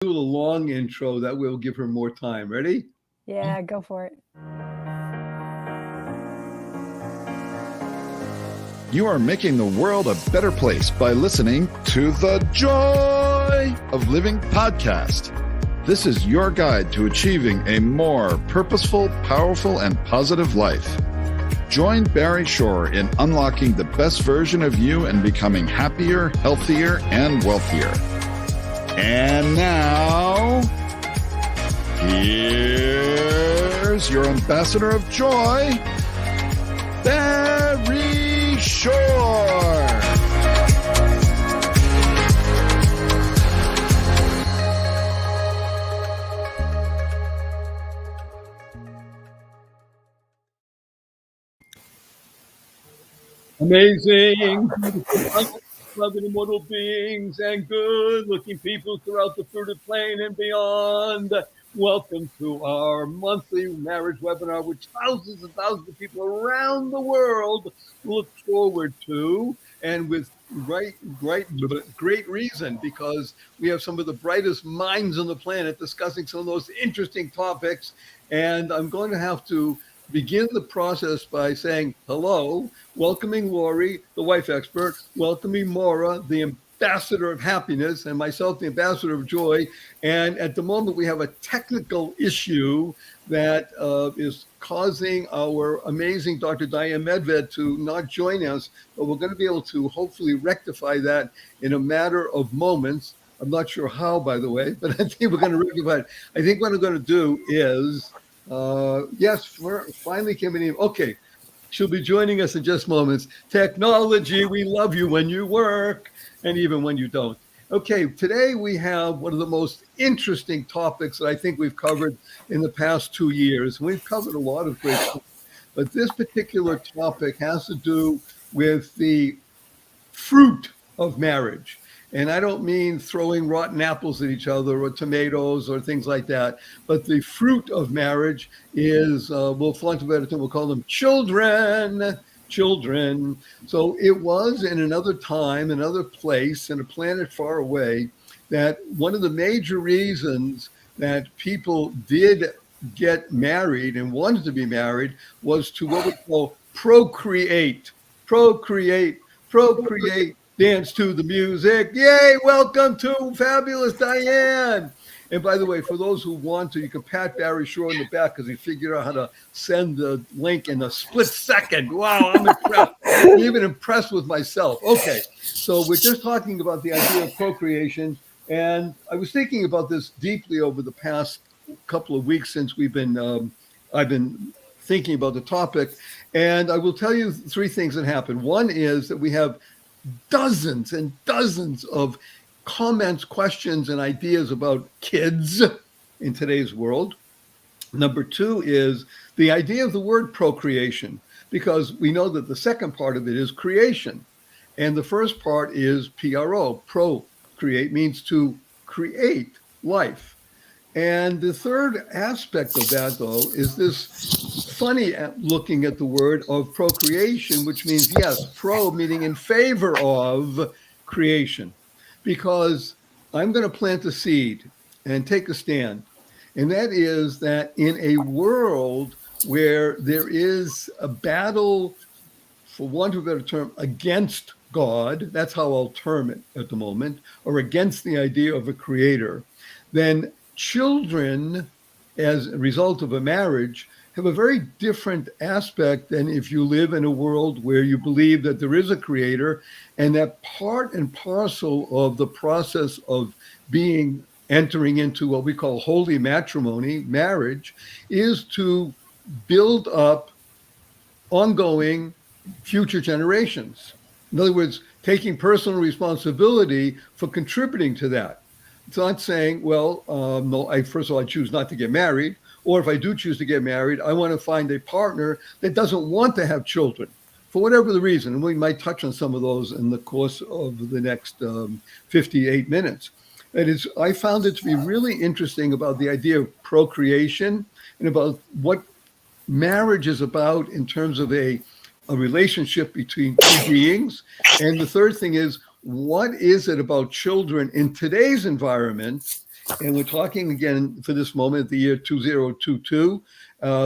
do a long intro. That will give her more time. Ready? Yeah, go for it. You are making the world a better place by listening to the Joy of Living podcast. This is your guide to achieving a more purposeful, powerful, and positive life. Join Barry Shore in unlocking the best version of you and becoming happier, healthier, and wealthier. And now, here's your ambassador of joy, Barry Shore. Amazing, loving immortal beings and good-looking people throughout the fruited plain and beyond. Welcome to our monthly marriage webinar, which thousands and thousands of people around the world look forward to, and with great reason, because we have some of the brightest minds on the planet discussing some of those interesting topics. And I'm going to have to begin the process by saying hello, welcoming Lori, the wife expert, welcoming Maura, the ambassador of happiness, and myself, the ambassador of joy. And at the moment, we have a technical issue that is causing our amazing Dr. Diane Medved to not join us, but we're going to be able to hopefully rectify that in a matter of moments. I'm not sure how, by the way, but I think we're going to rectify it. I think what I'm going to do is, yes, we're finally coming in. Okay, she'll be joining us in just moments. Technology, we love you when you work and even when you don't. Okay, today we have one of the most interesting topics that I think we've covered in the past 2 years. We've covered a lot of great stuff, but this particular topic has to do with the fruit of marriage. And I don't mean throwing rotten apples at each other or tomatoes or things like that, but the fruit of marriage is, we'll flaunt about it, we'll call them children. So it was in another time, another place, in a planet far away, that one of the major reasons that people did get married and wanted to be married was to what we call procreate. Dance to the music. Yay, welcome to fabulous Diane. And by the way, for those who want to, you can pat Barry Shore in the back because he figured out how to send the link in a split second. Wow, I'm impressed. I'm even impressed with myself. Okay, so we're just talking about the idea of procreation. And I was thinking about this deeply over the past couple of weeks since I've been thinking about the topic. And I will tell you 3 things that happened. One is that we have dozens and dozens of comments, questions, and ideas about kids in today's world. Number 2 is the idea of the word procreation, because we know that the second part of it is creation. And the first part is PRO, procreate, means to create life. And the third aspect of that, though, is this funny looking at the word of procreation, which means, yes, pro meaning in favor of creation, because I'm going to plant a seed and take a stand. And that is that in a world where there is a battle, for want of a better term, against God, that's how I'll term it at the moment, or against the idea of a creator, then children, as a result of a marriage, have a very different aspect than if you live in a world where you believe that there is a creator, and that part and parcel of the process of entering into what we call holy matrimony, marriage, is to build up ongoing future generations. In other words, taking personal responsibility for contributing to that. It's not saying, well, no, first of all, I choose not to get married. Or if I do choose to get married, I want to find a partner that doesn't want to have children for whatever the reason. And we might touch on some of those in the course of the next 58 minutes. That is, I found it to be really interesting about the idea of procreation and about what marriage is about in terms of a relationship between 2 beings. And the third thing is, what is it about children in today's environment And we're talking again for this moment, the year 2022.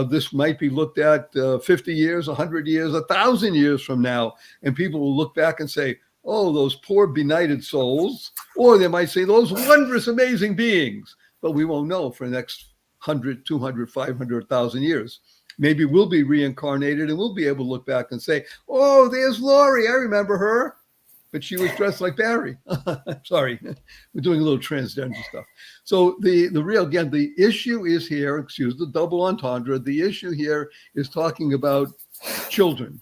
This might be looked at 50 years, 100 years, 1,000 years from now. And people will look back and say, oh, those poor benighted souls. Or they might say, those wondrous, amazing beings. But we won't know for the next 100, 200, 500, 1,000 years. Maybe we'll be reincarnated and we'll be able to look back and say, oh, there's Laurie. I remember her. But she was dressed like Barry. Sorry, we're doing a little transgender stuff. So the real, again, the issue is here, excuse the double entendre, the issue here is talking about children.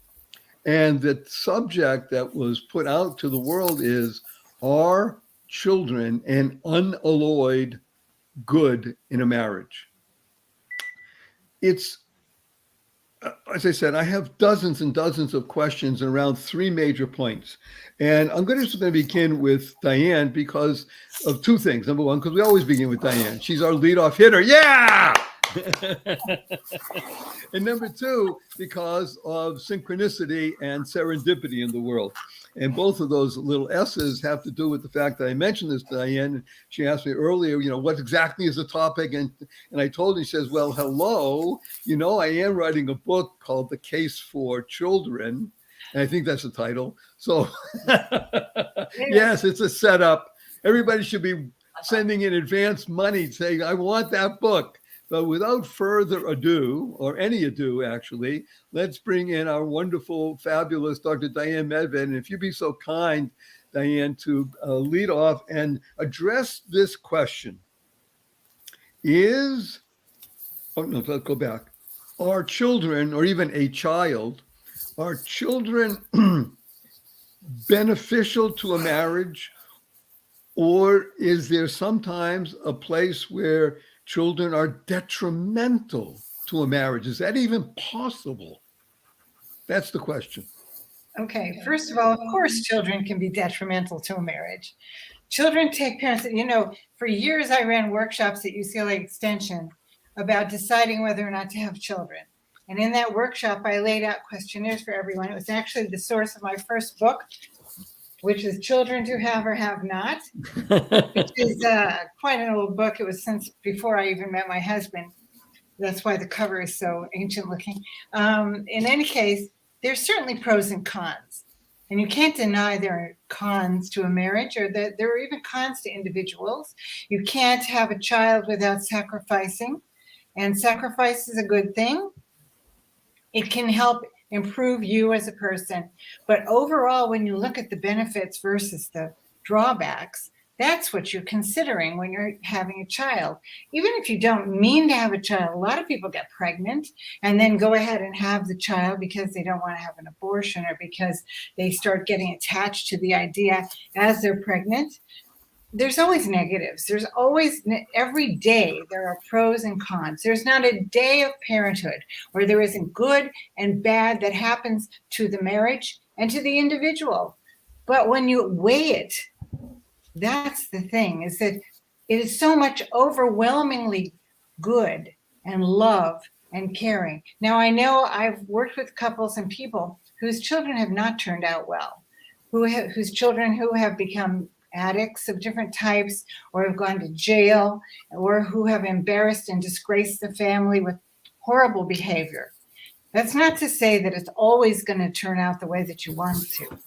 And the subject that was put out to the world is, are children an unalloyed good in a marriage? It's, as I said, I have dozens and dozens of questions around three major points. And I'm just going to begin with Diane because of two things. Number one, because we always begin with Diane. She's our leadoff hitter. Yeah! And number two, because of synchronicity and serendipity in the world. And both of those little S's have to do with the fact that I mentioned this to Diane. She asked me earlier, what exactly is the topic? And I told her, she says, well, hello, I am writing a book called The Case for Children. And I think that's the title. So yes, it's a setup. Everybody should be sending in advance money saying, I want that book. But without further ado, or any ado, actually, let's bring in our wonderful, fabulous Dr. Diane Medved. And if you'd be so kind, Diane, to lead off and address this question. Let's go back. Are children, or even a child, are children beneficial to a marriage? Or is there sometimes a place where children are detrimental to a marriage? Is that even possible? That's the question. Okay, first of all, of course, children can be detrimental to a marriage. Children take parents, for years I ran workshops at UCLA Extension about deciding whether or not to have children. And in that workshop, I laid out questionnaires for everyone. It was actually the source of my first book, which is Children to Have or Have Not, which is quite an old book. It was since before I even met my husband. That's why the cover is so ancient looking. In any case, there's certainly pros and cons. And you can't deny there are cons to a marriage, or that there are even cons to individuals. You can't have a child without sacrificing. And sacrifice is a good thing. It can help improve you as a person. But overall, when you look at the benefits versus the drawbacks, that's what you're considering when you're having a child. Even if you don't mean to have a child, a lot of people get pregnant and then go ahead and have the child because they don't want to have an abortion, or because they start getting attached to the idea as they're pregnant. There's always negatives. There's always, every day, there are pros and cons. There's not a day of parenthood where there isn't good and bad that happens to the marriage and to the individual. But when you weigh it, that's the thing, is that it is so much overwhelmingly good and love and caring. Now, I know I've worked with couples and people whose children have not turned out well, whose children who have become addicts of different types, or have gone to jail, or who have embarrassed and disgraced the family with horrible behavior. That's not to say that it's always going to turn out the way that you want to,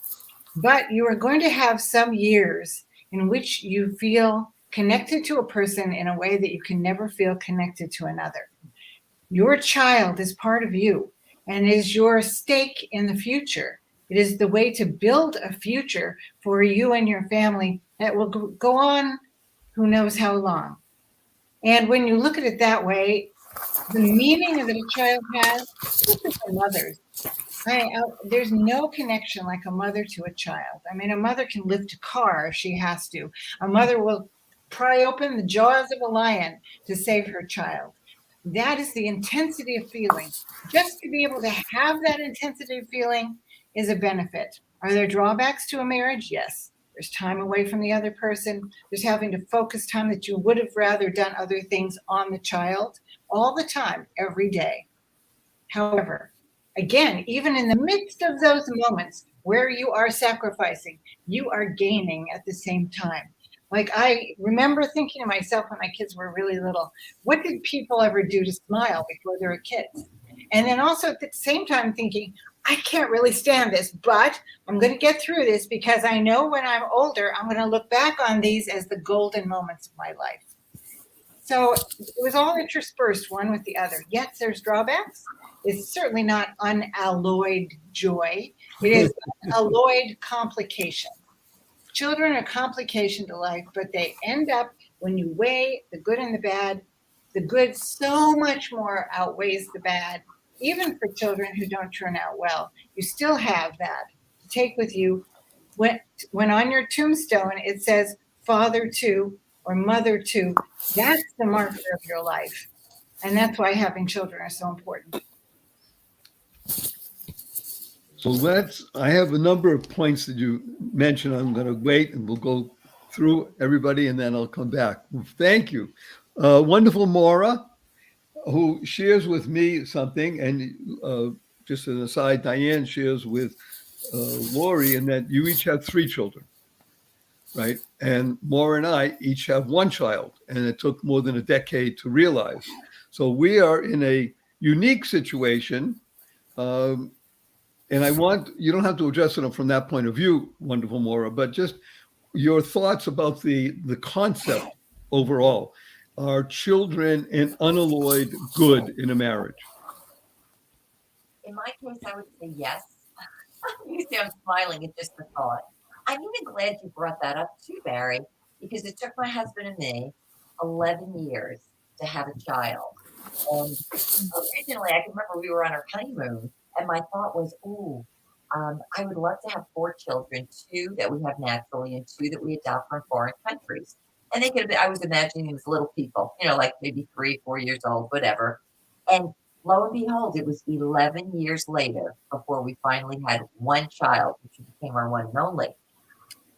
but you are going to have some years in which you feel connected to a person in a way that you can never feel connected to another. Your child is part of you and is your stake in the future. It is the way to build a future for you and your family that will go on who knows how long. And when you look at it that way, the meaning that a child has, this is a mother's. There's no connection like a mother to a child. I mean, a mother can lift a car if she has to. A mother will pry open the jaws of a lion to save her child. That is the intensity of feeling. Just to be able to have that intensity of feeling is a benefit. Are there drawbacks to a marriage? Yes. There's time away from the other person. There's having to focus time that you would have rather done other things on the child all the time, every day. However, again, even in the midst of those moments where you are sacrificing, you are gaining at the same time. Like, I remember thinking to myself when my kids were really little, what did people ever do to smile before they were kids? And then also at the same time thinking, I can't really stand this, but I'm going to get through this because I know when I'm older, I'm going to look back on these as the golden moments of my life. So it was all interspersed one with the other. Yes, there's drawbacks. It's certainly not unalloyed joy. It is alloyed complication. Children are complication to life, but they end up, when you weigh the good and the good so much more outweighs the bad. Even for children who don't turn out well, you still have that to take with you. When on your tombstone it says father to or mother to, that's the marker of your life. And that's why having children are so important. So I have a number of points that you mentioned. I'm going to wait and we'll go through everybody and then I'll come back. Thank you. Wonderful Maura, who shares with me something, and just an aside, Diane shares with Lori, in that you each have 3 children, right? And Maura and I each have 1 child, and it took more than a decade to realize. So we are in a unique situation. And you don't have to address it from that point of view, wonderful Maura, but just your thoughts about the concept overall. Are children an unalloyed good in a marriage? In my case, I would say yes. You see, I'm smiling at just the thought. I'm even glad you brought that up too, Barry, because it took my husband and me 11 years to have a child. And originally, I can remember we were on our honeymoon, and my thought was, I would love to have 4 children, 2 that we have naturally and 2 that we adopt from foreign countries. And they could have been, I was imagining these little people, like maybe 3, 4 years old, whatever. And lo and behold, it was 11 years later before we finally had 1 child, which became our one and only.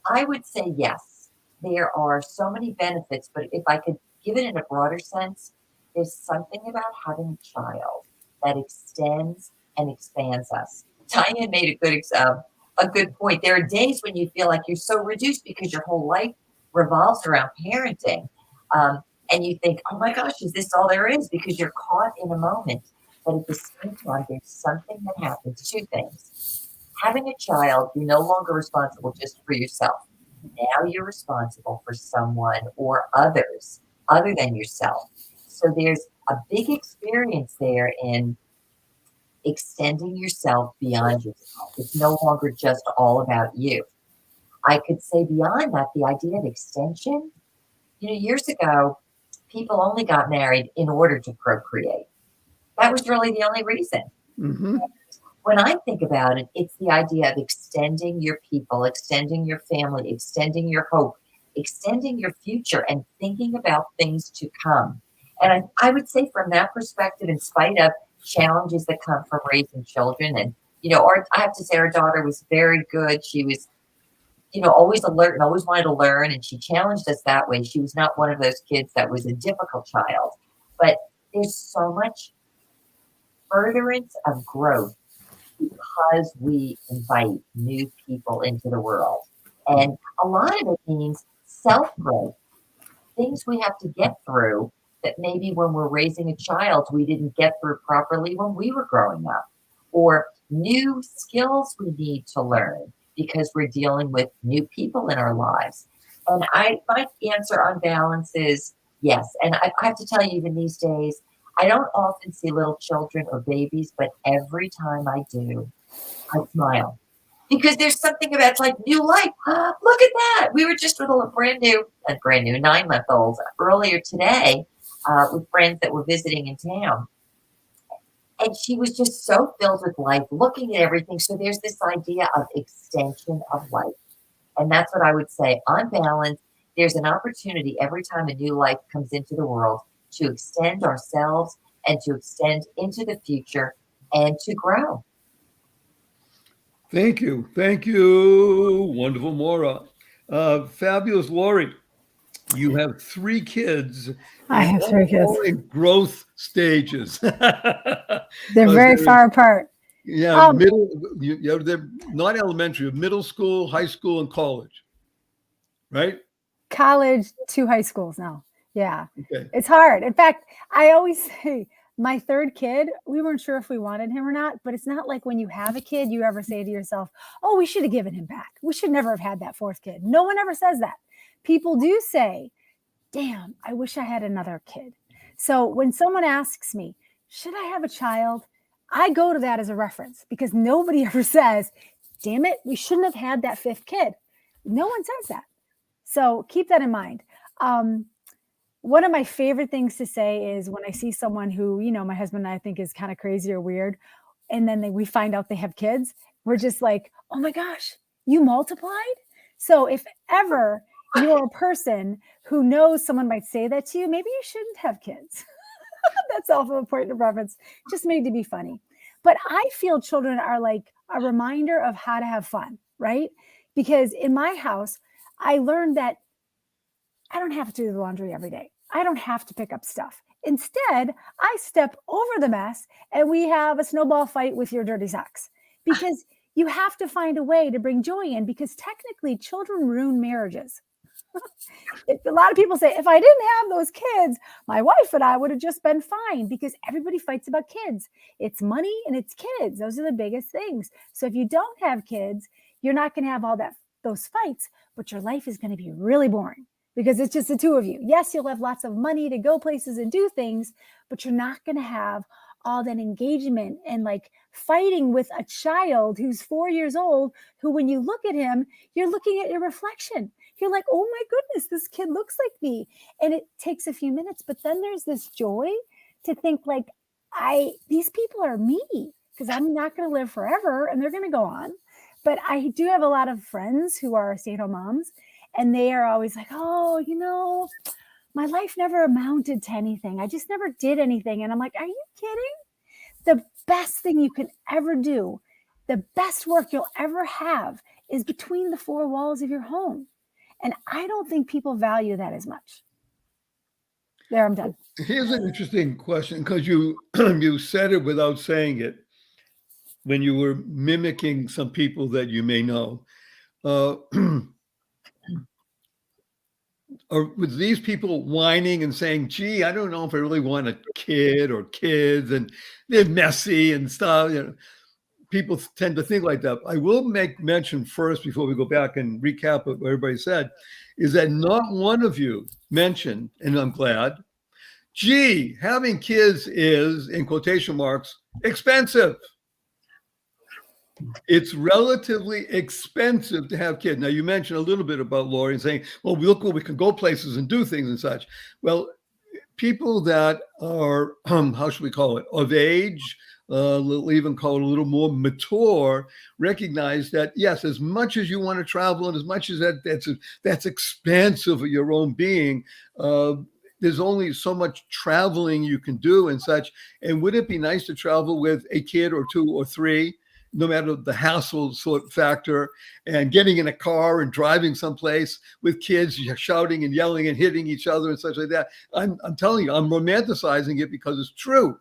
I would say yes. There are so many benefits, but if I could give it in a broader sense, there's something about having a child that extends and expands us. Diane made a good point. There are days when you feel like you're so reduced because your whole life revolves around parenting. And you think, oh my gosh, is this all there is? Because you're caught in a moment. But at the same time, there's something that happens. 2 things. Having a child, you're no longer responsible just for yourself. Now you're responsible for someone or others other than yourself. So there's a big experience there in extending yourself beyond yourself. It's no longer just all about you. I could say beyond that, the idea of extension, years ago, people only got married in order to procreate. That was really the only reason. Mm-hmm. When I think about it, it's the idea of extending your people, extending your family, extending your hope, extending your future, and thinking about things to come. And I would say from that perspective, in spite of challenges that come from raising children, and, I have to say our daughter was very good. She was, always alert and always wanted to learn, and she challenged us that way. She was not one of those kids that was a difficult child, but there's so much furtherance of growth because we invite new people into the world. And a lot of it means self-growth, things we have to get through that maybe when we're raising a child, we didn't get through properly when we were growing up, or new skills we need to learn because we're dealing with new people in our lives. And my answer on balance is yes. And I have to tell you, even these days, I don't often see little children or babies, but every time I do, I smile. Because there's something about, it's like new life. Look at that. We were just with a brand new 9-month-old earlier today with friends that were visiting in town. And she was just so filled with life, looking at everything. So there's this idea of extension of life. And that's what I would say. On balance, there's an opportunity every time a new life comes into the world to extend ourselves and to extend into the future and to grow. Thank you. Thank you. Wonderful Maura. Fabulous Lori. You have 3 kids. I have 3 kids. All in growth stages. They're very far apart. Yeah, they're not elementary, middle school, high school, and college. Right? college, 2 high schools now. Yeah. Okay. It's hard. In fact, I always say my third kid, we weren't sure if we wanted him or not, but it's not like when you have a kid, you ever say to yourself, oh, we should have given him back. We should never have had that fourth kid. No one ever says that. People do say, damn, I wish I had another kid. So when someone asks me, should I have a child? I go to that as a reference because nobody ever says, damn it, we shouldn't have had that fifth kid. No one says that. So keep that in mind. One of my favorite things to say is when I see someone who, you know, my husband and I think is kind of crazy or weird, and then we find out they have kids, we're just like, oh my gosh, you multiplied? So if ever you're a person who knows someone might say that to you, maybe you shouldn't have kids. That's also a point of reference, just made to be funny. But I feel children are like a reminder of how to have fun, right? Because in my house, I learned that I don't have to do the laundry every day. I don't have to pick up stuff. Instead, I step over the mess and we have a snowball fight with your dirty socks because you have to find a way to bring joy in because technically children ruin marriages. A lot of people say, if I didn't have those kids, my wife and I would have just been fine because everybody fights about kids. It's money and it's kids. Those are the biggest things. So if you don't have kids, you're not going to have those fights, but your life is going to be really boring because it's just the two of you. Yes, you'll have lots of money to go places and do things, but you're not going to have all that engagement and like fighting with a child who's 4 years old, who when you look at him, you're looking at your reflection. You're like, oh my goodness, this kid looks like me. And it takes a few minutes, but then there's this joy to think like, these people are me because I'm not going to live forever and they're going to go on. But I do have a lot of friends who are stay-at-home moms and they are always like, oh, you know, my life never amounted to anything. I just never did anything. And I'm like, are you kidding? The best thing you can ever do, the best work you'll ever have is between the four walls of your home. And I don't think people value that as much. There, I'm done. Here's an interesting question because you you said it without saying it when you were mimicking some people that you may know. Or with these people whining and saying, gee, I don't know if I really want a kid or kids and they're messy and stuff. You know, people tend to think like that. I will make mention first before we go back and recap what everybody said, is that not one of you mentioned, and I'm glad, gee, having kids is, in quotation marks, expensive. It's relatively expensive to have kids. Now, you mentioned a little bit about Lori and saying, well, we can go places and do things and such. Well, people that are, how should we call it, of age, we'll even call it a little more mature, recognize that, yes, as much as you want to travel and as much as that's expensive of your own being, there's only so much traveling you can do and such. And would it be nice to travel with a kid or two or three, no matter the hassle sort factor, and getting in a car and driving someplace with kids shouting and yelling and hitting each other and such like that? I'm telling you, I'm romanticizing it because it's true.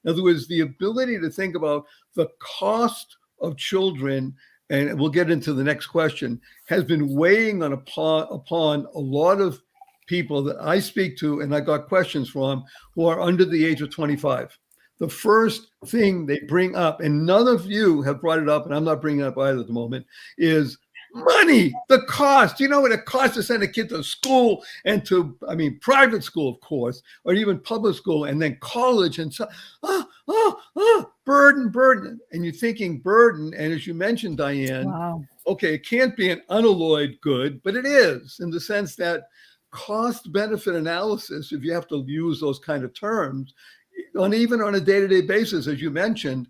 In other words, the ability to think about the cost of children, and we'll get into the next question, has been weighing upon a lot of people that I speak to and I got questions from who are under the age of 25. The first thing they bring up, and none of you have brought it up, and I'm not bringing it up either at the moment, is money, the cost. You know what it costs to send a kid to school and to, private school, of course, or even public school, and then college and so, burden. And you're thinking burden, and as you mentioned, Diane, Wow. Okay, it can't be an unalloyed good, but it is in the sense that cost-benefit analysis, if you have to use those kind of terms, even on a day-to-day basis, as you mentioned,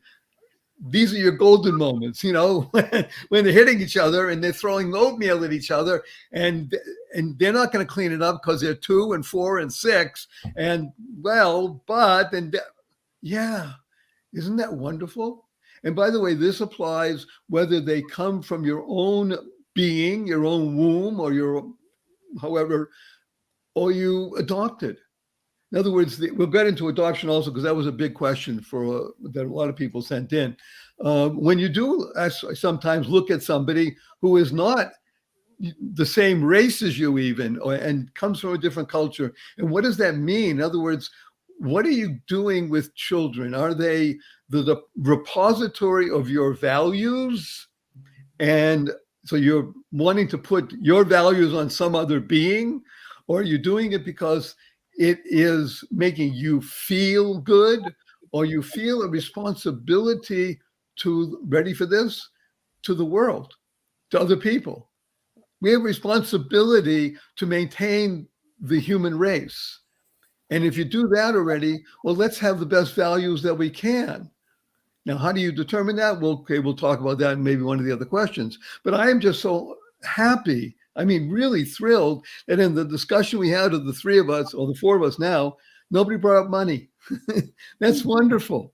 these are your golden moments, you know, when they're hitting each other and they're throwing oatmeal at each other, and they're not going to clean it up because they're 2 and 4 and 6. And yeah, isn't that wonderful? And by the way, this applies whether they come from your own being, your own womb, or or you adopted. In other words, we'll get into adoption also because that was a big question that a lot of people sent in. When you do sometimes look at somebody who is not the same race as you even, and comes from a different culture. And what does that mean? In other words, what are you doing with children? Are they the repository of your values? And so you're wanting to put your values on some other being, or are you doing it because it is making you feel good, or you feel a responsibility to, ready for this, to the world, to other people? We have responsibility to maintain the human race. And if you do that already, well, let's have the best values that we can. Now, how do you determine that? Well, okay, we'll talk about that in maybe one of the other questions. But I am just so happy, I mean, really thrilled that in the discussion we had of the three of us, or the four of us now, nobody brought up money. That's wonderful.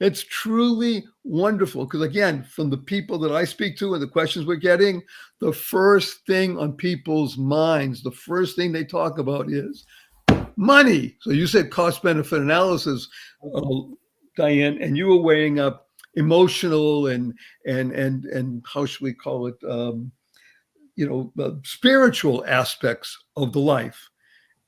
It's truly wonderful. Because again, from the people that I speak to and the questions we're getting, the first thing on people's minds, the first thing they talk about is money. So you said cost benefit analysis, Diane, and you were weighing up emotional and how should we call it, spiritual aspects of the life.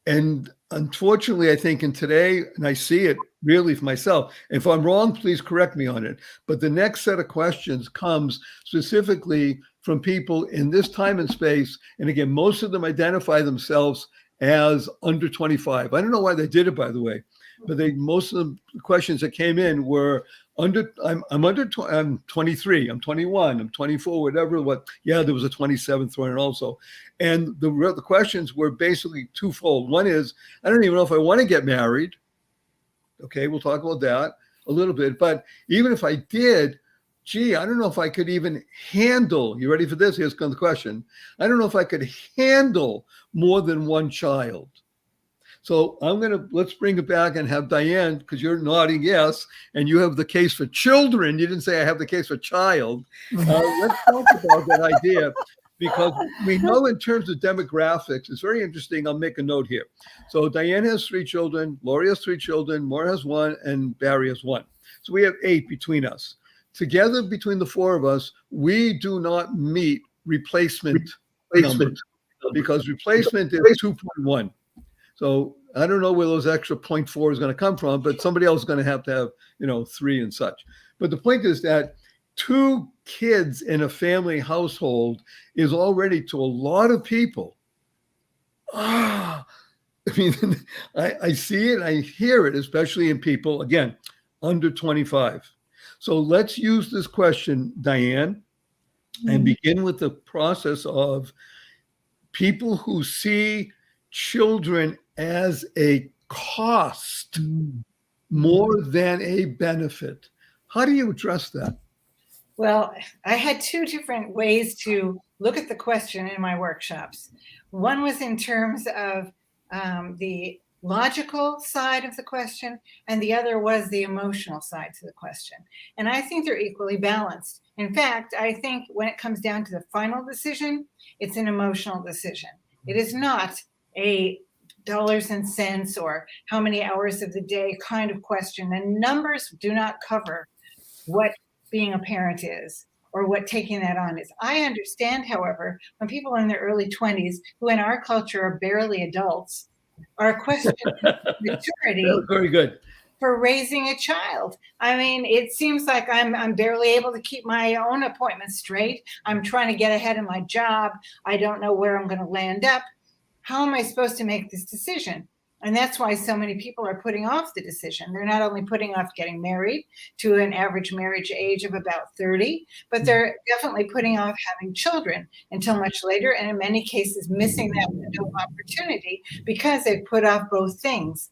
And unfortunately, I think in today, and I see it really for myself, if I'm wrong, please correct me on it. But the next set of questions comes specifically from people in this time and space. And again, most of them identify themselves as under 25. I don't know why they did it, by the way, but most of the questions that came in were I'm 23, I'm 21, I'm 24, whatever. Yeah, there was a 27 thrown in also. And the questions were basically twofold. One is, I don't even know if I want to get married. Okay, we'll talk about that a little bit. But even if I did, gee, I don't know if I could even handle, you ready for this? Here's the question. I don't know if I could handle more than one child. So let's bring it back and have Diane, because you're nodding yes, and you have the case for children. You didn't say I have the case for child. Let's talk about that idea, because we know in terms of demographics, it's very interesting. I'll make a note here. So Diane has 3 children, Lori has 3 children, Maura has 1, and Barry has 1. So we have 8 between us. Together, between the 4 of us, we do not meet replacement numbers, because replacement is 2.1. So I don't know where those extra 0.4 is going to come from, but somebody else is going to have 3 and such. But the point is that 2 kids in a family household is already, to a lot of people, I mean, I see it, I hear it, especially in people, again, under 25. So let's use this question, Diane, and begin with the process of people who see children as a cost more than a benefit. How do you address that? Well, I had 2 different ways to look at the question in my workshops. One was in terms of the logical side of the question, and the other was the emotional side to the question. And I think they're equally balanced. In fact, I think when it comes down to the final decision, it's an emotional decision. It is not a dollars and cents or how many hours of the day kind of question. And numbers do not cover what being a parent is or what taking that on is. I understand, however, when people in their early 20s, who in our culture are barely adults, are questioning maturity. Very good. For raising a child. I mean, it seems like I'm barely able to keep my own appointments straight. I'm trying to get ahead of my job. I don't know where I'm going to land up. How am I supposed to make this decision? And that's why so many people are putting off the decision. They're not only putting off getting married to an average marriage age of about 30, but they're definitely putting off having children until much later, and in many cases missing that window of opportunity because they put off both things.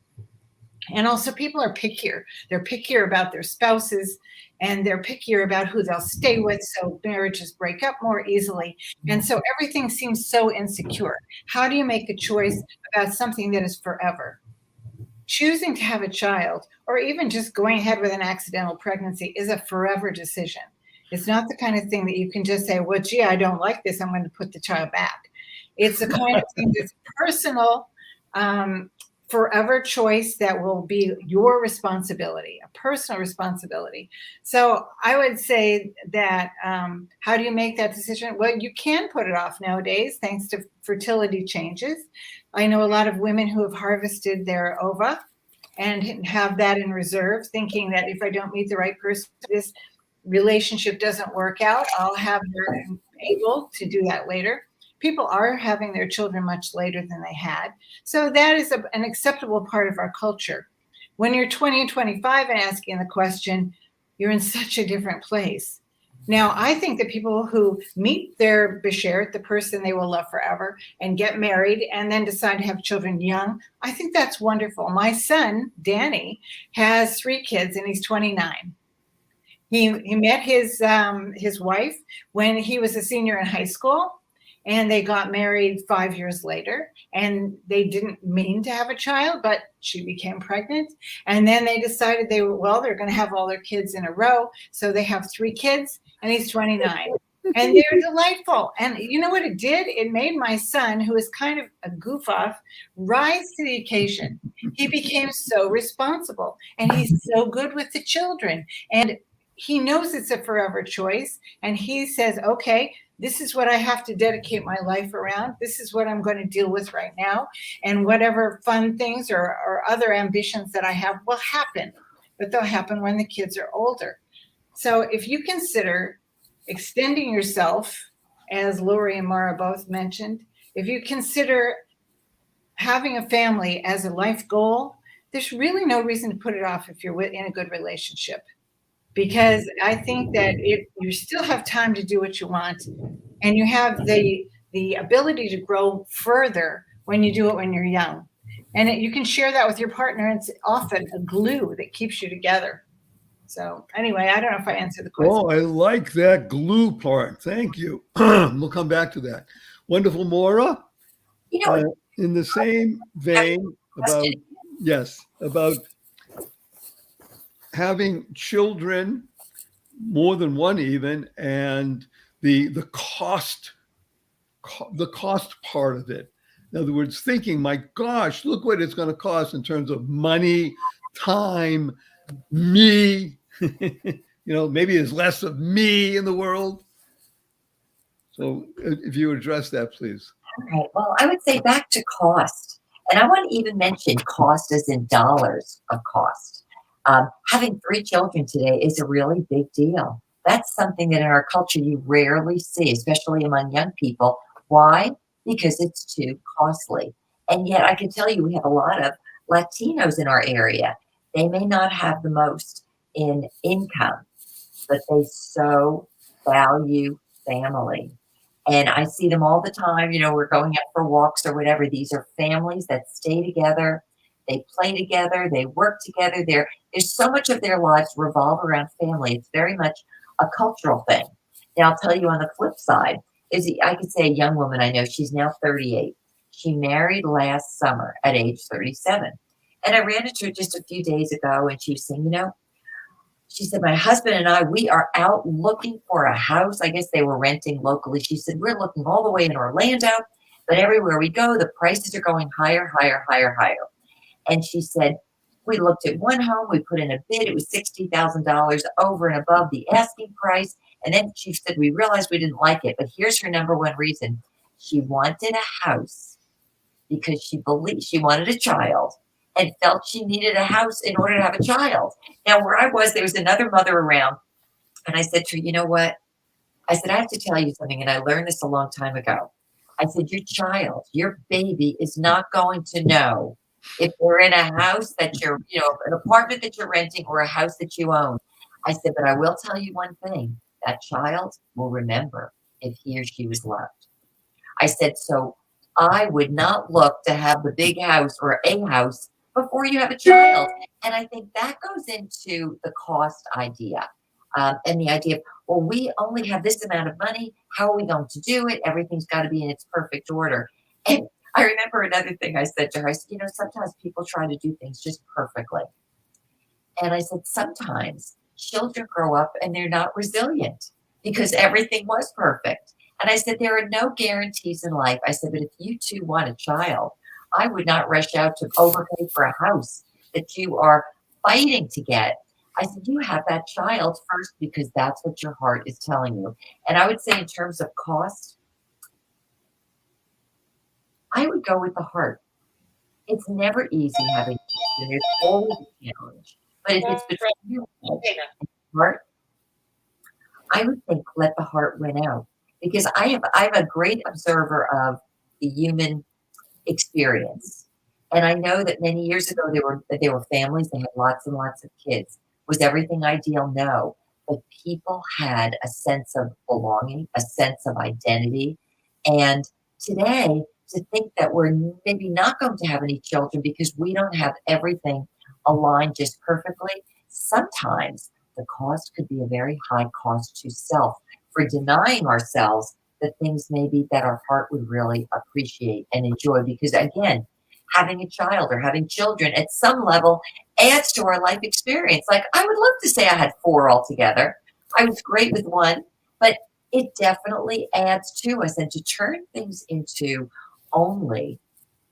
And also people are pickier. They're pickier about their spouses, and they're pickier about who they'll stay with, so marriages break up more easily. And so everything seems so insecure. How do you make a choice about something that is forever? Choosing to have a child, or even just going ahead with an accidental pregnancy, is a forever decision. It's not the kind of thing that you can just say, well, gee, I don't like this, I'm going to put the child back. It's the kind of thing that's personal forever choice that will be your responsibility, a personal responsibility. So I would say that how do you make that decision? Well, you can put it off nowadays thanks to fertility changes. I know a lot of women who have harvested their ova and have that in reserve, thinking that if I don't meet the right person, this relationship doesn't work out, I'll have her able to do that later. People are having their children much later than they had. So that is an acceptable part of our culture. When you're 20 and 25 and asking the question, you're in such a different place. Now, I think that people who meet their beshert, the person they will love forever, and get married and then decide to have children young, I think that's wonderful. My son, Danny, has 3 kids and he's 29. He met his wife when he was a senior in high school, and they got married 5 years later, and they didn't mean to have a child, but she became pregnant. And then they decided they're going to have all their kids in a row. So they have 3 kids, and he's 29. And they're delightful. And you know what it did? It made my son, who is kind of a goof off, rise to the occasion. He became so responsible, and he's so good with the children. And he knows it's a forever choice. And he says, okay, this is what I have to dedicate my life around. This is what I'm going to deal with right now. And whatever fun things or other ambitions that I have will happen, but they'll happen when the kids are older. So if you consider extending yourself, as Lori and Mara both mentioned, if you consider having a family as a life goal, there's really no reason to put it off if you're in a good relationship. Because I think that you still have time to do what you want, and you have the ability to grow further when you do it when you're young. And you can share that with your partner. And it's often a glue that keeps you together. So anyway, I don't know if I answered the question. Oh, I like that glue part. Thank you. We'll come back to that. Wonderful, Maura. You know, In the same vein about having children, more than one even, and the cost part of it. In other words, thinking, my gosh, look what it's going to cost in terms of money, time, me. Maybe there's less of me in the world. So if you address that, please. Okay, well, I would say back to cost. And I want to even mention cost as in dollars of cost. Having 3 children today is a really big deal. That's something that in our culture you rarely see, especially among young people. Why? Because it's too costly. And yet I can tell you we have a lot of Latinos in our area. They may not have the most in income, but they so value family. And I see them all the time. We're going out for walks or whatever. These are families that stay together. They play together. They work together. There's so much of their lives revolve around family. It's very much a cultural thing. Now, I'll tell you on the flip side, I could say a young woman I know, she's now 38. She married last summer at age 37. And I ran into her just a few days ago, and she was saying, she said, my husband and I, we are out looking for a house. I guess they were renting locally. She said, we're looking all the way in Orlando, but everywhere we go, the prices are going higher, higher, higher, higher. And she said, we looked at one home, we put in a bid, it was $60,000 over and above the asking price. And then she said, we realized we didn't like it, but here's her number one reason. She wanted a house because she believed she wanted a child and felt she needed a house in order to have a child. Now, where I was, there was another mother around. And I said to her, you know what? I said, I have to tell you something. And I learned this a long time ago. I said, your child, your baby is not going to know if you're in a house that you're, an apartment that you're renting or a house that you own. I said, but I will tell you one thing. That child will remember if he or she was loved. I said, so I would not look to have the big house or a house before you have a child. And I think that goes into the cost idea and the idea of, well, we only have this amount of money. How are we going to do it? Everything's got to be in its perfect order. And I remember another thing I said to her. I said, sometimes people try to do things just perfectly. And I said, sometimes children grow up and they're not resilient because everything was perfect. And I said, there are no guarantees in life. I said, but if you two want a child, I would not rush out to overpay for a house that you are fighting to get. I said, you have that child first because that's what your heart is telling you. And I would say in terms of cost, I would go with the heart. It's never easy having children. There's always a challenge. But if it's between you and the heart, I would think let the heart win out. Because I'm a great observer of the human experience. And I know that many years ago there were families that had lots and lots of kids. Was everything ideal? No. But people had a sense of belonging, a sense of identity. And today, to think that we're maybe not going to have any children because we don't have everything aligned just perfectly, sometimes the cost could be a very high cost to self for denying ourselves the things maybe that our heart would really appreciate and enjoy. Because again, having a child or having children at some level adds to our life experience. Like I would love to say I had 4 altogether. I was great with 1, but it definitely adds to us. And to turn things into only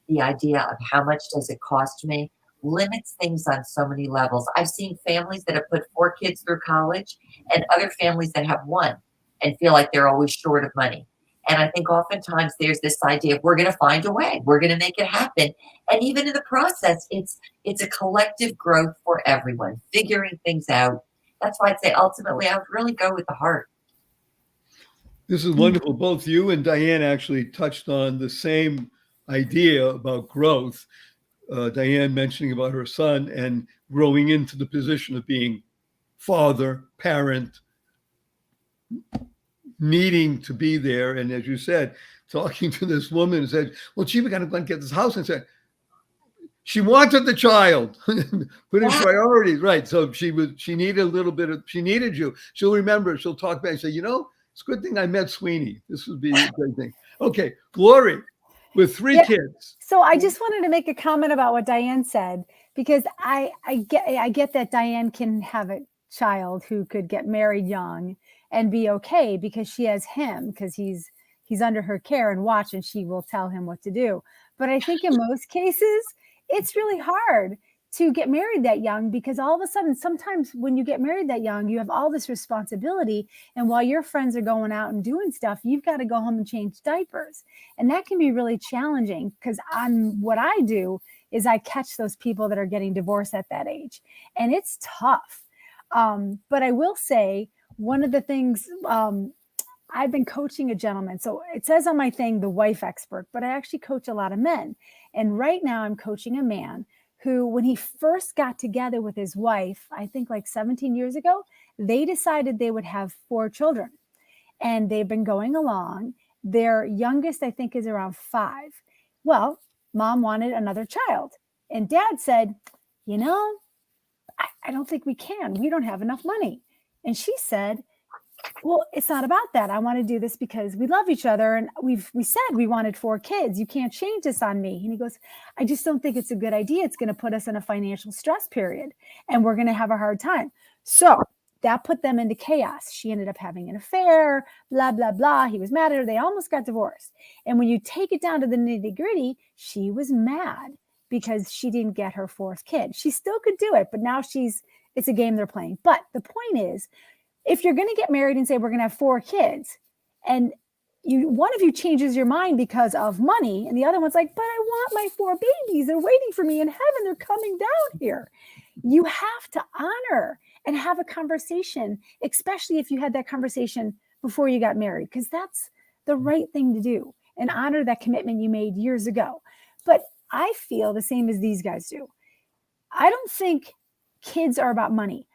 the idea of how much does it cost me limits things on so many levels. I've seen families that have put 4 kids through college and other families that have 1 and feel like they're always short of money. And I think oftentimes there's this idea of we're going to find a way, we're going to make it happen. And even in the process, it's a collective growth for everyone, figuring things out. That's why I'd say ultimately I would really go with the heart. This is wonderful. Both you and Diane actually touched on the same idea about growth. Diane mentioning about her son and growing into the position of being father, parent, needing to be there. And as you said, talking to this woman and said, well, she was going to go and get this house, and said, she wanted the child, putting priorities, right? So she needed a little bit of, she needed you. She'll remember, she'll talk back and say, it's a good thing I met Sweeney. This would be a great thing. Okay, Glory, with 3 kids. So I just wanted to make a comment about what Diane said, because I get that Diane can have a child who could get married young and be okay because she has him, because he's under her care and watch, and she will tell him what to do. But I think in most cases, it's really hard to get married that young, because all of a sudden, sometimes when you get married that young, you have all this responsibility. And while your friends are going out and doing stuff, you've got to go home and change diapers. And that can be really challenging, because what I do is I catch those people that are getting divorced at that age. And it's tough. But I will say, one of the things, I've been coaching a gentleman. So it says on my thing, the wife expert, but I actually coach a lot of men. And right now I'm coaching a man who, when he first got together with his wife, I think like 17 years ago, they decided they would have 4 children. And they've been going along. Their youngest, I think, is around 5. Well, mom wanted another child. And dad said, I don't think we can. We don't have enough money. And she said, well, it's not about that. I want to do this because we love each other. And we said we wanted 4 kids. You can't change this on me. And he goes, I just don't think it's a good idea. It's going to put us in a financial stress period and we're going to have a hard time. So that put them into chaos. She ended up having an affair, blah, blah, blah. He was mad at her. They almost got divorced. And when you take it down to the nitty gritty, she was mad because she didn't get her 4th kid. She still could do it, but now it's a game they're playing. But the point is, if you're going to get married and say we're going to have 4 kids, and one of you changes your mind because of money, and the other one's like, but I want my 4 babies. They're waiting for me in heaven. They're coming down here. You have to honor and have a conversation, especially if you had that conversation before you got married, because that's the right thing to do, and honor that commitment you made years ago. But I feel the same as these guys do. I don't think kids are about money.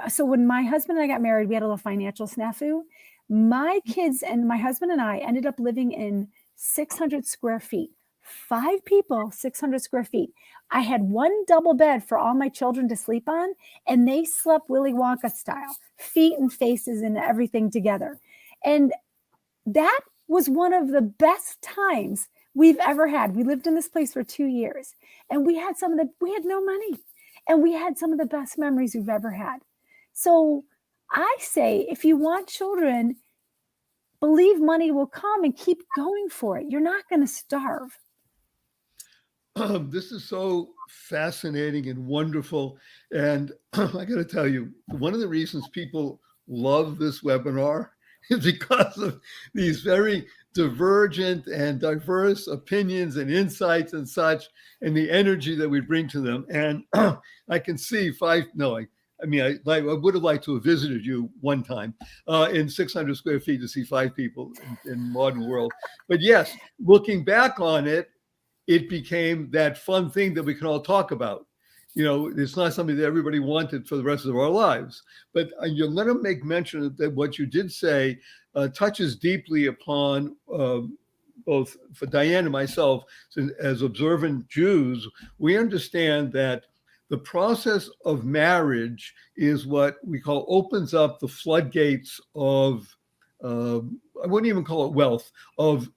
So when my husband and I got married, we had a little financial snafu. My kids and my husband and I ended up living in 600 square feet, 5 people, 600 square feet. I had 1 double bed for all my children to sleep on, and they slept Willy Wonka style, feet and faces and everything together. And that was one of the best times we've ever had. We lived in this place for 2 years, and we had no money. And we had some of the best memories we've ever had. So I say, if you want children, believe money will come and keep going for it. You're not going to starve. This is so fascinating and wonderful. And I got to tell you, one of the reasons people love this webinar is because of these very divergent and diverse opinions and insights and such, and the energy that we bring to them. And I can see I would have liked to have visited you one time in 600 square feet to see 5 people in modern world. But yes, looking back on it, it became that fun thing that we can all talk about. It's not something that everybody wanted for the rest of our lives. But you're going to make mention that what you did say touches deeply upon both for Diane and myself, as observant Jews. We understand that the process of marriage is what we call opens up the floodgates of, I wouldn't even call it wealth, of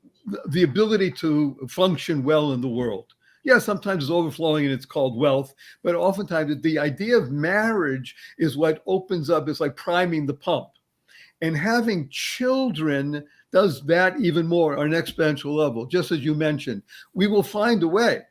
the ability to function well in the world. Yeah, sometimes it's overflowing and it's called wealth, but oftentimes the idea of marriage is what opens up, it's like priming the pump. And having children does that even more on an exponential level. Just as you mentioned, we will find a way.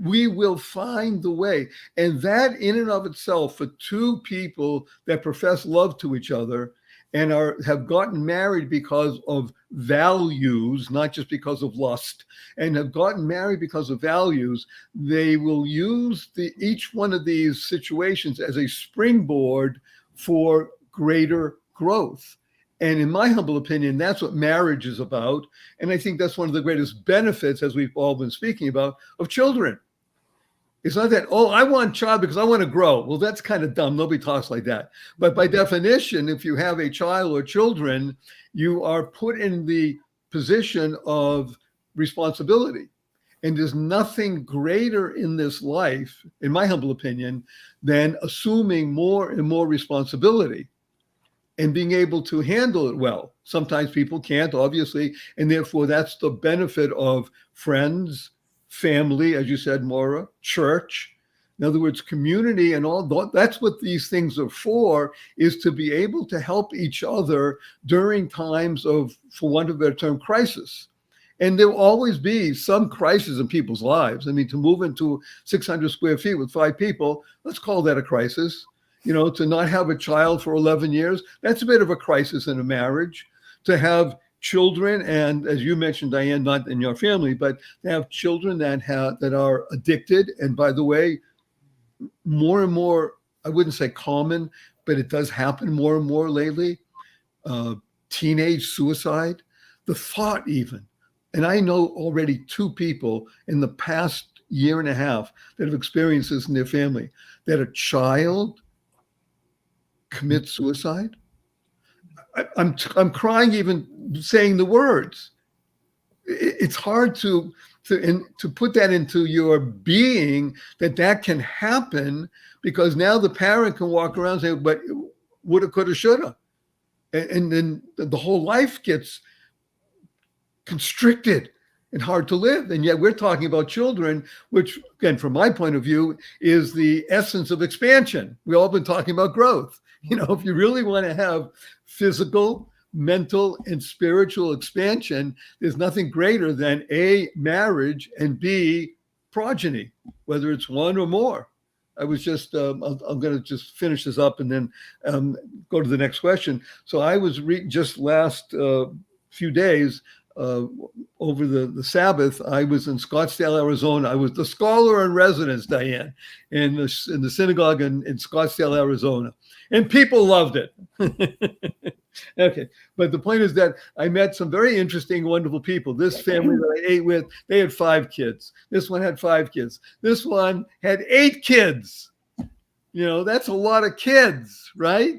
We will find the way. And that in and of itself, for 2 people that profess love to each other and have gotten married because of values, not just because of lust, and have gotten married because of values, they will use each one of these situations as a springboard for greater growth. And in my humble opinion, that's what marriage is about. And I think that's one of the greatest benefits, as we've all been speaking about, of children. It's not that, I want a child because I want to grow. Well, that's kind of dumb. Nobody talks like that. But by definition, if you have a child or children, you are put in the position of responsibility. And there's nothing greater in this life, in my humble opinion, than assuming more and more responsibility and being able to handle it well. Sometimes people can't, obviously, and therefore that's the benefit of friends, family, as you said, Maura, church. In other words, community and all. That's what these things are for, is to be able to help each other during times of, for want of a better term, crisis. And there will always be some crisis in people's lives. I mean, to move into 600 square feet with 5 people, let's call that a crisis. To not have a child for 11 years, that's a bit of a crisis in a marriage. To have children, and as you mentioned, Diane, not in your family, but to have children that are addicted. And by the way, more and more, I wouldn't say common, but it does happen more and more lately. Teenage suicide, the thought even. And I know already 2 people in the past year and a half that have experienced this in their family, that a child commits suicide. I'm crying even saying the words. It's hard to put that into your being, that can happen, because now the parent can walk around and say, but woulda, coulda, shoulda. And then the whole life gets constricted and hard to live. And yet we're talking about children, which, again, from my point of view, is the essence of expansion. We've all been talking about growth. If you really want to have physical, mental, and spiritual expansion, there's nothing greater than A, marriage, and B, progeny, whether it's one or more. I was just, I'm going to just finish this up and then go to the next question. So I was just last few days, over the Sabbath, I was in Scottsdale, Arizona. I was the scholar in residence, Diane, in the synagogue in Scottsdale, Arizona. And people loved it. Okay. But the point is that I met some very interesting, wonderful people. This family that I ate with, they had 5 kids. This one had 5 kids. This one had 8 kids. That's a lot of kids, right?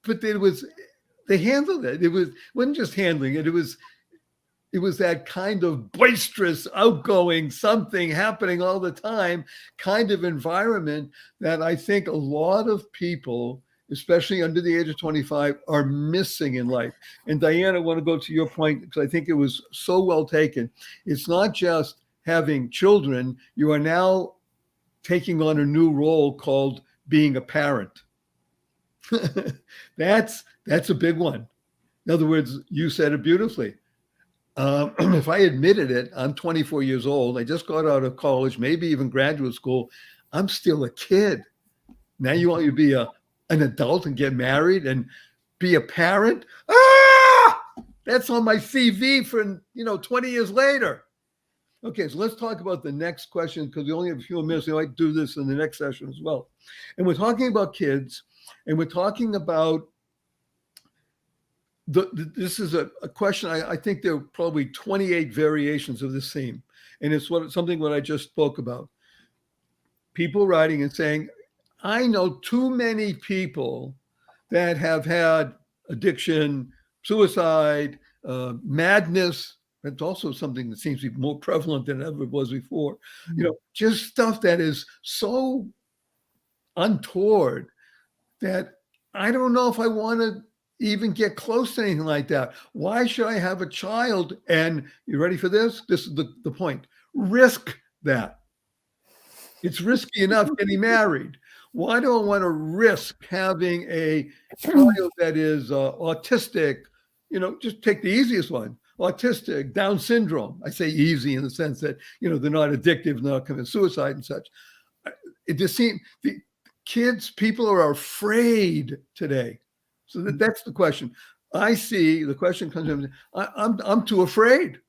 But they handled it. It wasn't just handling it. It was that kind of boisterous, outgoing, something happening all the time kind of environment that I think a lot of people, especially under the age of 25, are missing in life. And Diane, I want to go to your point, because I think it was so well taken. It's not just having children. You are now taking on a new role called being a parent. That's a big one. In other words, you said it beautifully. If I admitted it, I'm 24 years old. I just got out of college, maybe even graduate school. I'm still a kid. Now you want me to be an adult and get married and be a parent? Ah, that's on my CV for 20 years later. Okay, so let's talk about the next question because we only have a few minutes. We might do this in the next session as well. And we're talking about kids, and we're talking about this is a question. I think there are probably 28 variations of this theme, and it's something what I just spoke about. People writing and saying, I know too many people that have had addiction, suicide, madness. That's also something that seems to be more prevalent than ever was before. Just stuff that is so untoward that I don't know if I want to even get close to anything like that. Why should I have a child? And you ready for this? This is the point. Risk that. It's risky enough getting married. Why do I want to risk having a child that is autistic? Just take the easiest one. Autistic, Down syndrome. I say easy in the sense that, they're not addictive, not commit suicide and such. It just seems people are afraid today. So that's the question. I see the question comes in, I'm too afraid.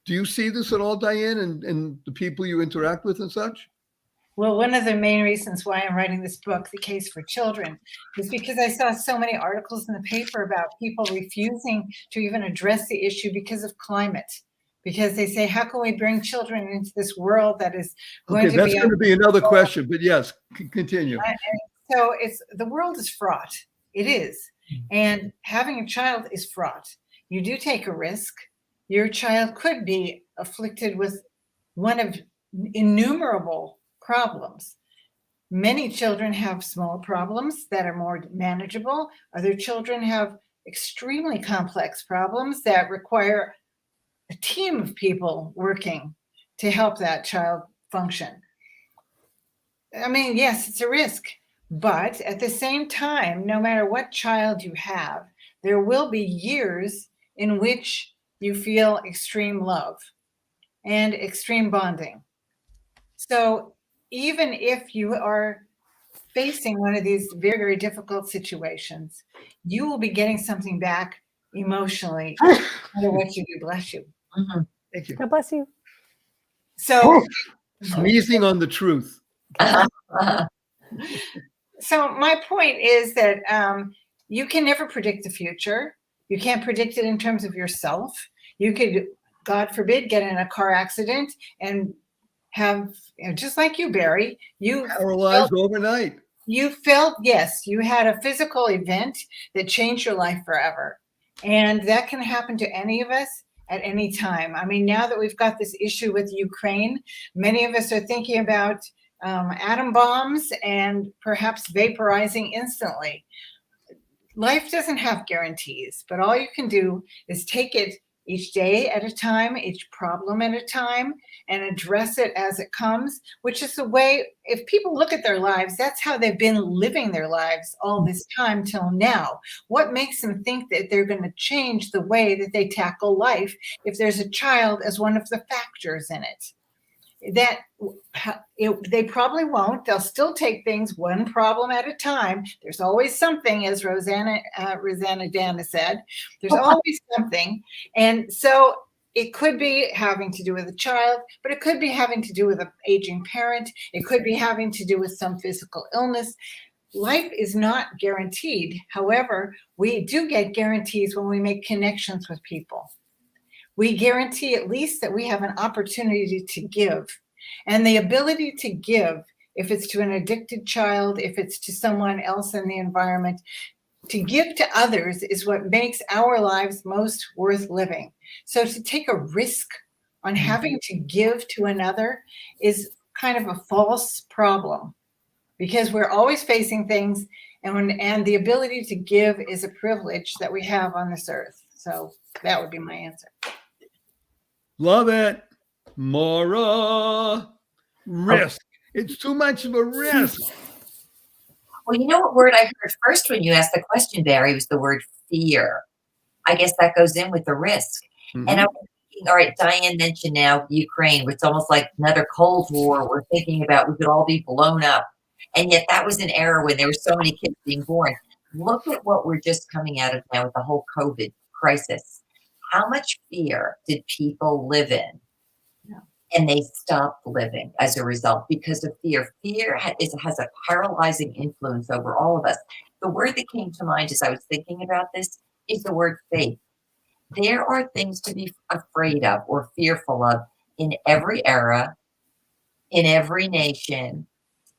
Do you see this at all, Diane, and the people you interact with and such? Well, one of the main reasons why I'm writing this book, The Case for Children, is because I saw so many articles in the paper about people refusing to even address the issue because of climate. Because they say, how can we bring children into this world that is going to be... Okay, that's going to be another question, but yes, continue. So the world is fraught. It is. And having a child is fraught. You do take a risk. Your child could be afflicted with one of innumerable problems. Many children have small problems that are more manageable. Other children have extremely complex problems that require a team of people working to help that child function. I mean, yes, it's a risk, but at the same time, no matter what child you have, there will be years in which you feel extreme love and extreme bonding. So even if you are facing one of these very, very difficult situations, you will be getting something back emotionally. No matter what you do, bless you. Mm-hmm. Thank you. God bless you. So Sneezing on the truth. So my point is that you can never predict the future. You can't predict it in terms of yourself. You could, God forbid, get in a car accident and have, just like you, Barry, you Paralyzed overnight. You felt, yes, you had a physical event that changed your life forever. And that can happen to any of us at any time. I mean, now that we've got this issue with Ukraine, many of us are thinking about atom bombs and perhaps vaporizing instantly. Life doesn't have guarantees, but all you can do is take it each day at a time, each problem at a time, and address it as it comes, which is the way, if people look at their lives, that's how they've been living their lives all this time till now. What makes them think that they're going to change the way that they tackle life if there's a child as one of the factors in it? They probably won't. They'll still take things one problem at a time. There's always something, as Rosanna Dana said, there's always something. And so it could be having to do with a child, but it could be having to do with an aging parent. It could be having to do with some physical illness. Life is not guaranteed. However, we do get guarantees when we make connections with people. We guarantee at least that we have an opportunity to give. And the ability to give, if it's to an addicted child, if it's to someone else in the environment, to give to others is what makes our lives most worth living. So to take a risk on having to give to another is kind of a false problem, because we're always facing things, and the ability to give is a privilege that we have on this earth. So that would be my answer. Love it. Maura. Risk. It's too much of a risk. Well, you know what word I heard first when you asked the question, Barry, was the word fear. I guess that goes in with the risk. Mm-hmm. And I was thinking, all right, Diane mentioned now Ukraine, it's almost like another Cold War. We're thinking about we could all be blown up. And yet that was an era when there were so many kids being born. Look at what we're just coming out of now with the whole COVID crisis. How much fear did people live in? And they stopped living as a result because of fear. Fear has a paralyzing influence over all of us. The word that came to mind as I was thinking about this is the word faith. There are things to be afraid of or fearful of in every era, in every nation,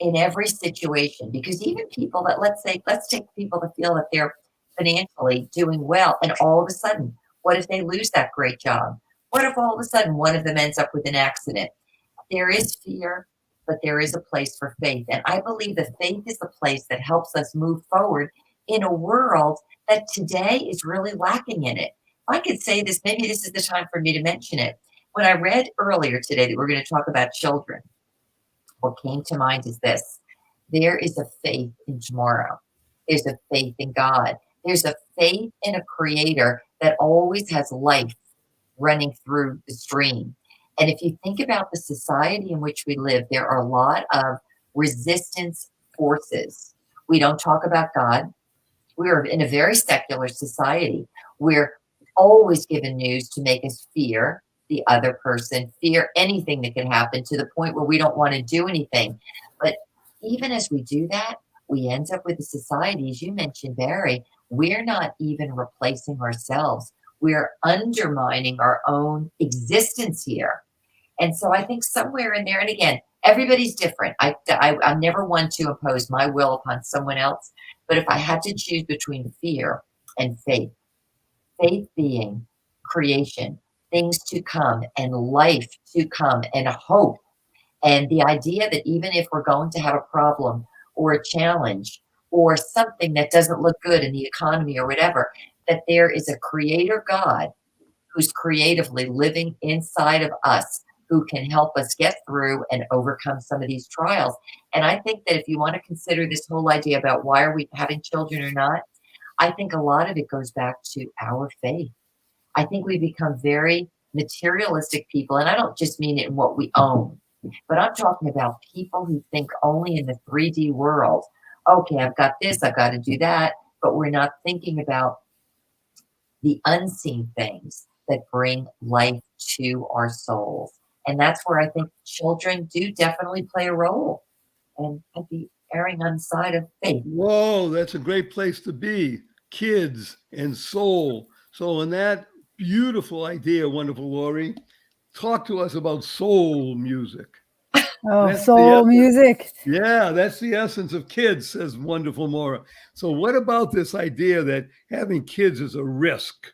in every situation. Because even people that, let's take people that feel that they're financially doing well, and all of a sudden, what if they lose that great job? What if all of a sudden one of them ends up with an accident? There is fear, but there is a place for faith. And I believe that faith is the place that helps us move forward in a world that today is really lacking in it. If I could say this, maybe this is the time for me to mention it. When I read earlier today that we're going to talk about children, what came to mind is this. There is a faith in tomorrow. There's a faith in God. There's a faith in a creator that always has life running through the stream. And if you think about the society in which we live, there are a lot of resistance forces. We don't talk about God. We're in a very secular society. We're always given news to make us fear the other person, fear anything that can happen, to the point where we don't want to do anything. But even as we do that, we end up with a society, as you mentioned, Barry, we're not even replacing ourselves. We're undermining our own existence here. And so I think somewhere in there, and again, everybody's different. I'm never one to impose my will upon someone else. But if I had to choose between fear and faith being creation, things to come, and life to come, and hope, and the idea that even if we're going to have a problem or a challenge or something that doesn't look good in the economy or whatever, that there is a creator God who's creatively living inside of us, who can help us get through and overcome some of these trials. And I think that if you want to consider this whole idea about why are we having children or not, I think a lot of it goes back to our faith. I think we become very materialistic people, and I don't just mean it in what we own, but I'm talking about people who think only in the 3D world. Okay, I've got this, I've got to do that, but we're not thinking about the unseen things that bring life to our souls. And that's where I think children do definitely play a role. And I'd be erring on the side of faith. Whoa, that's a great place to be. Kids and soul. So in that beautiful idea, wonderful Lori, talk to us about soul music. Oh, That's soul music. Yeah, that's the essence of kids, says wonderful Maura. So what about this idea that having kids is a risk?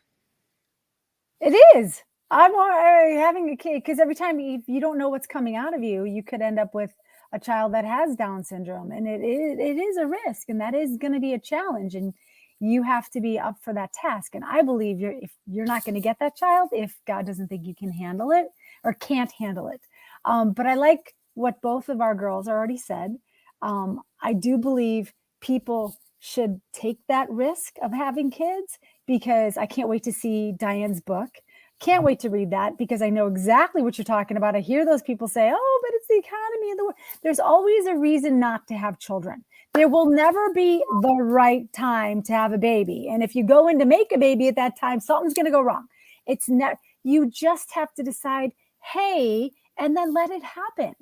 It is. I'm having a kid because every time you don't know what's coming out of you, you could end up with a child that has Down syndrome, and it is a risk, and that is going to be a challenge, and you have to be up for that task. And I believe you're not going to get that child if God doesn't think you can handle it or can't handle it. But I like what both of our girls already said. I do believe people should take that risk of having kids, because I can't wait to see Diane's book. Can't wait to read that, because I know exactly what you're talking about. I hear those people say, oh, but it's the economy of the world. There's always a reason not to have children. There will never be the right time to have a baby. And if you go in to make a baby at that time, something's going to go wrong. It's not, you just have to decide, hey, and then let it happen,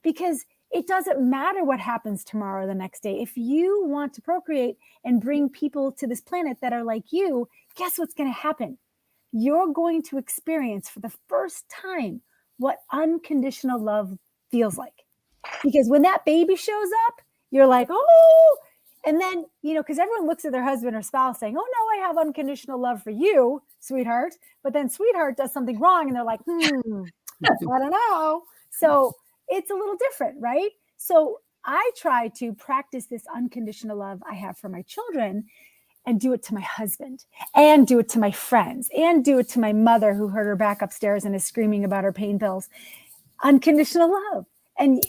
because it doesn't matter what happens tomorrow or the next day. If you want to procreate and bring people to this planet that are like you, guess what's going to happen? You're going to experience for the first time what unconditional love feels like. Because when that baby shows up, you're like, oh, and then, because everyone looks at their husband or spouse saying, oh, no, I have unconditional love for you, sweetheart. But then sweetheart does something wrong and they're like, I don't know. So it's a little different, right? So I try to practice this unconditional love I have for my children and do it to my husband, and do it to my friends, and do it to my mother who hurt her back upstairs and is screaming about her pain pills. Unconditional love. And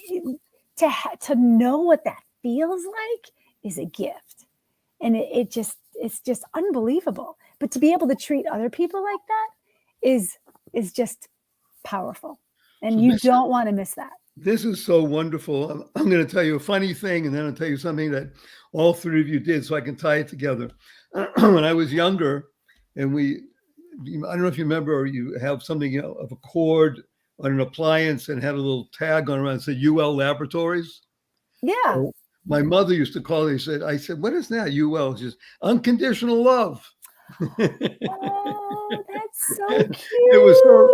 to know what that feels like is a gift. And it's just unbelievable. But to be able to treat other people like that is is just powerful. And So you this- don't want to miss that. This is so wonderful. I'm going to tell you a funny thing, and then I'll tell you something that all three of you did so I can tie it together. When I was younger, and I don't know if you remember, or you have something of a cord on an appliance and had a little tag on it that said UL Laboratories. Yeah. My mother used to call it. I said, what is that? UL? She says, unconditional love. Oh, that's so cute. It was so,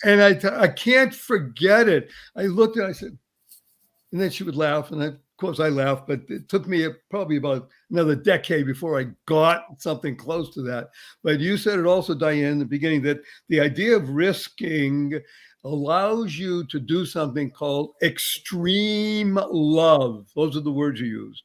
and I can't forget it. I looked at it, I said, and then she would laugh. And of course I laughed, but it took me probably about another decade before I got something close to that. But you said it also, Diane, in the beginning, that the idea of risking allows you to do something called extreme love. Those are the words you used.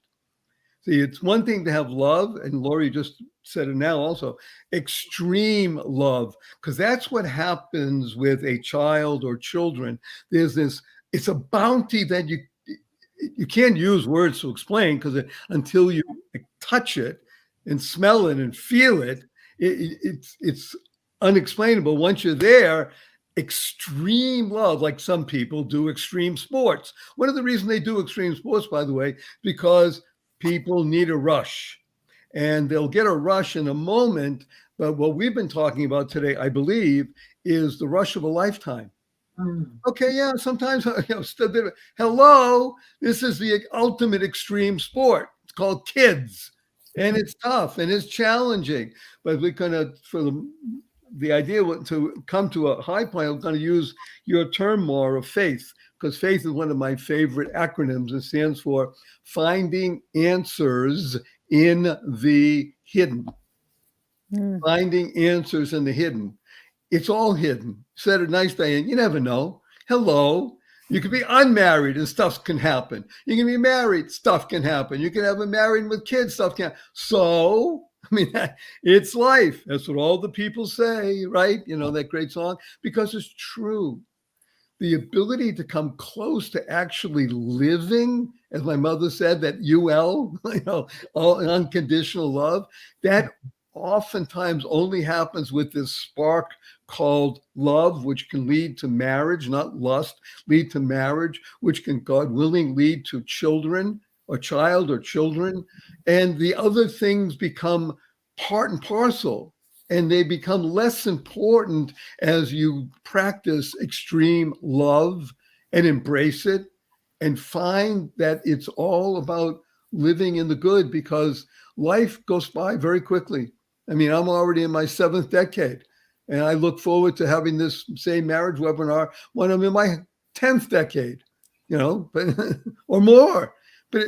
See, it's one thing to have love, and Lori just said it now also, extreme love, because that's what happens with a child or children. There's this, it's a bounty that you can't use words to explain, because until you touch it and smell it and feel it, it's unexplainable. Once you're there, extreme love, like some people do extreme sports. One of the reasons they do extreme sports, by the way, because people need a rush, and they'll get a rush in a moment. But what we've been talking about today, I believe, is the rush of a lifetime. Okay, yeah, sometimes, hello, this is the ultimate extreme sport. It's called kids, and it's tough and it's challenging. But we're going to, for the idea to come to a high point, I'm going to use your term more of faith, because faith is one of my favorite acronyms. It stands for finding answers in the hidden. Finding answers in the hidden. It's all hidden. Said it nice, Diane. You never know. Hello. You can be unmarried and stuff can happen. You can be married, stuff can happen. You can have a married with kids, stuff can happen. So, I mean, it's life. That's what all the people say, right? You know, that great song, because it's true. The ability to come close to actually living, as my mother said, that UL, all unconditional love, that oftentimes only happens with this spark called love, which can lead to marriage, not lust, lead to marriage, which can, God willing, lead to children, or child or children. And the other things become part and parcel, and they become less important as you practice extreme love and embrace it and find that it's all about living in the good, because life goes by very quickly. I mean, I'm already in my 7th decade, and I look forward to having this same marriage webinar when I'm in my 10th decade, but or more. But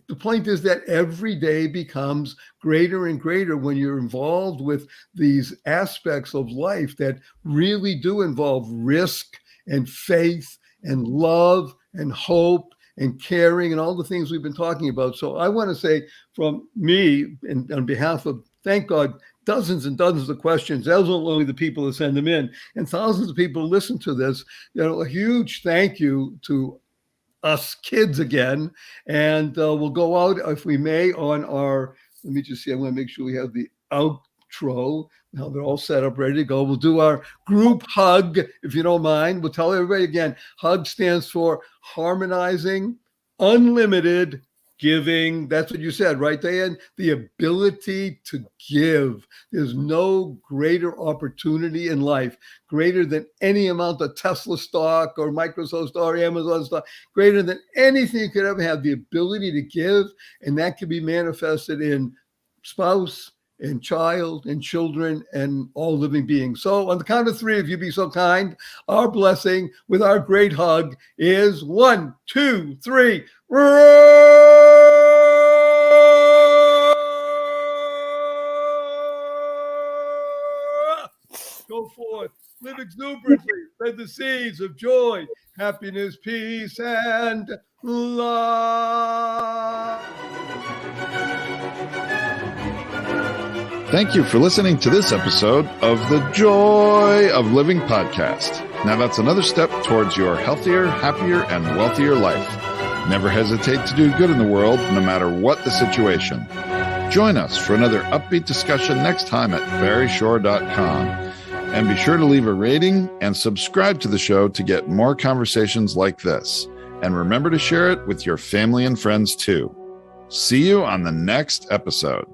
the point is that every day becomes greater and greater when you're involved with these aspects of life that really do involve risk and faith and love and hope and caring and all the things we've been talking about. So I want to say from me, and on behalf of, thank God, dozens and dozens of questions. Those are only the people that send them in, and thousands of people listen to this. A huge thank you to us kids again. And we'll go out, if we may, on our, let me just see, I want to make sure we have the outro. Now they're all set up, ready to go. We'll do our group hug, if you don't mind. We'll tell everybody again, HUG stands for Harmonizing Unlimited Giving. That's what you said, right, Diane? The ability to give. There's no greater opportunity in life, greater than any amount of Tesla stock or Microsoft stock or Amazon stock, greater than anything you could ever have, the ability to give. And that can be manifested in spouse and child and children and all living beings. So on the count of 3, if you be so kind, our blessing with our great hug is 1, 2, 3. Go forth, live exuberantly, spread the seeds of joy, happiness, peace, and love. Thank you for listening to this episode of the Joy of Living podcast. Now that's another step towards your healthier, happier, and wealthier life. Never hesitate to do good in the world, no matter what the situation. Join us for another upbeat discussion next time at barryshore.com. And be sure to leave a rating and subscribe to the show to get more conversations like this. And remember to share it with your family and friends too. See you on the next episode.